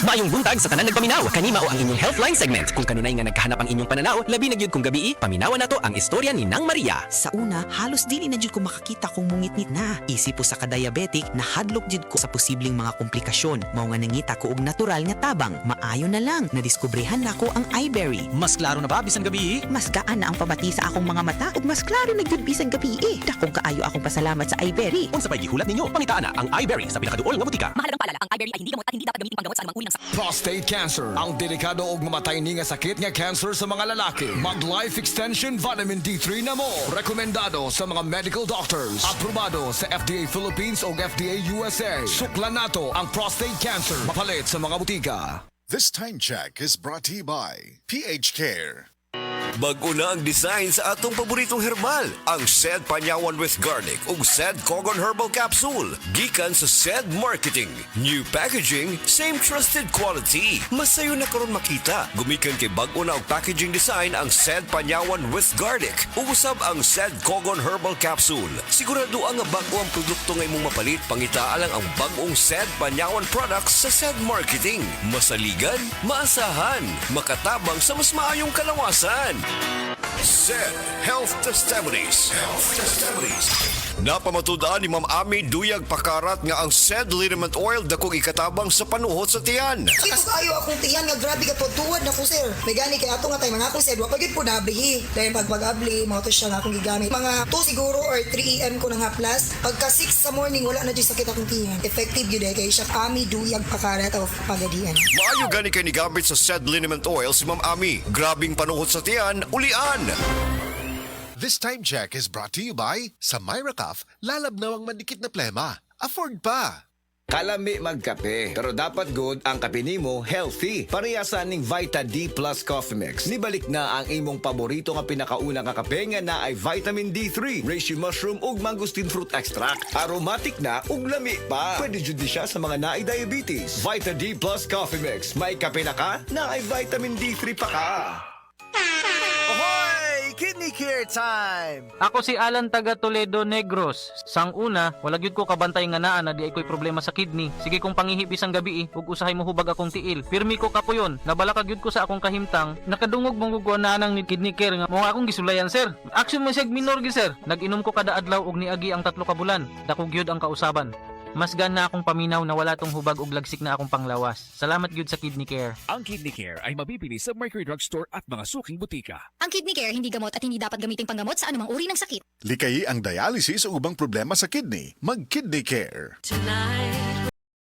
Maayong buntag sa tanan nagpaminaw, kanima o ang inyong Healthline segment. Kung kanunay nga nagkahanap ang inyong pananaw, labi na gyud kung gabi, paminawan nato ang istorya ni Nang Maria. Sa una, halos dili na jud ko makakita kung mungit-ngit na. Isip po sa ka-diabetic, nahadlok jud ko sa posibleng mga komplikasyon. Mao nga nangita ko og natural nga tabang. Maayo na lang, nadiskubrehan nako ang iBerry. Mas klaro na ba bisan gabi? Mas gaan na ang pabati sa akong mga mata ug mas klaro na gyud bisan gabi. Dakong kaayo akong pasalamat sa iBerry. Unsa pay gihulat ninyo? Pangitaan na ang iBerry sa pinakaduol nga butika. Mahalagang paalala, ang iBerry ay hindi gamot at hindi dapat gamitin panggamot sa anumang uri ng sakit. Prostate cancer, ang delikado ug mamatay ni nga sakit nga cancer sa mga lalaki. Mag Life Extension Vitamin D3 na mo. Rekomendado sa mga medical doctors. Aprobado sa FDA Philippines ug FDA USA. Suklan nato ang prostate cancer. Mapalit sa mga butika. This time check is brought to you by PH Care. Bago na ang design sa atong paboritong herbal, ang Sed Panyawan with Garlic ug Sed Cogon Herbal Capsule. Gikan sa Sed Marketing. New packaging, same trusted quality. Masayo na karon makita. Gumikan kay bag-o na og packaging design ang Sed Panyawan with Garlic ug usab ang Sed Cogon Herbal Capsule. Sigurado ang bag-o ang produkto nga imong mapalit, pangitaa lang ang bag-ong Sed Panyawan products sa Sed Marketing. Masaligan, maasahan, makatabang sa mas maayong kalawasan. Sed Health Testimonies. Napamatudaan ni Ma'am Ami Duyag Pakarat nga ang Sed Liniment Oil dakong ikatabang sa panuhot sa tiyan. Ito kayo akong tiyan nga grabe ka po tuwad na ko sir. May gani kay ato nga tay mga akong sir. Wa pagid po nablihi. Dahil pag-abli, mga to siya nga akong gigamit. Mga 2 siguro or 3 AM ko na nga plus. Pagka 6 sa morning wala na dyan sakit akong tiyan. Effective yun kay siya Ami Duyag Pakarat of Pagadian. Maayo gani kay ni gamit sa Sed Liniment Oil si Ma'am Ami. Grabing panuhot sa tiyan, ulian. This time check is brought to you by sa Myracaf, lalabnawang mandikit na plema. Afford pa! Kalami magkape, pero dapat good ang kape nimo healthy. Parehasan ning Vita D Plus Coffee Mix. Nibalik na ang imong paborito nga pinakauna nga kape nga na ay vitamin D3, reishi mushroom ug mangosteen fruit extract. Aromatic na ug lami pa. Pwede jud siya sa mga naay diabetes. Vita D Plus Coffee Mix. May kape na ka, na ay vitamin D3 pa ka. Ahoy! Kidney Care time! Ako si Alan taga Toledo Negros. Sang una, wala gyud ko kabantay nga naa na di ay ko'y problema sa kidney. Sige kong pangihip isang gabi ug usahay mo hubag akong tiil. Pirmi ko kapuyon, nabala ka gyud ko sa akong kahimtang. Nakadungog mong gugwana nang ni Kidney Care nga mo akong gisulayan sir. Action mo seg minor gi sir. Nag-inom ko kada adlaw ug niagi ang 3 ka bulan. Dako gyud ang kausaban. Mas gan na akong paminaw na wala tong hubag ug lagsik na akong panglawas. Salamat gyud sa Kidney Care. Ang Kidney Care ay mabibili sa Mercury Drugstore at mga suking butika. Ang Kidney Care hindi gamot at hindi dapat gamitin panggamot sa anumang uri ng sakit. Likayi ang dialysis o ubang problema sa kidney. Mag-Kidney Care. Tonight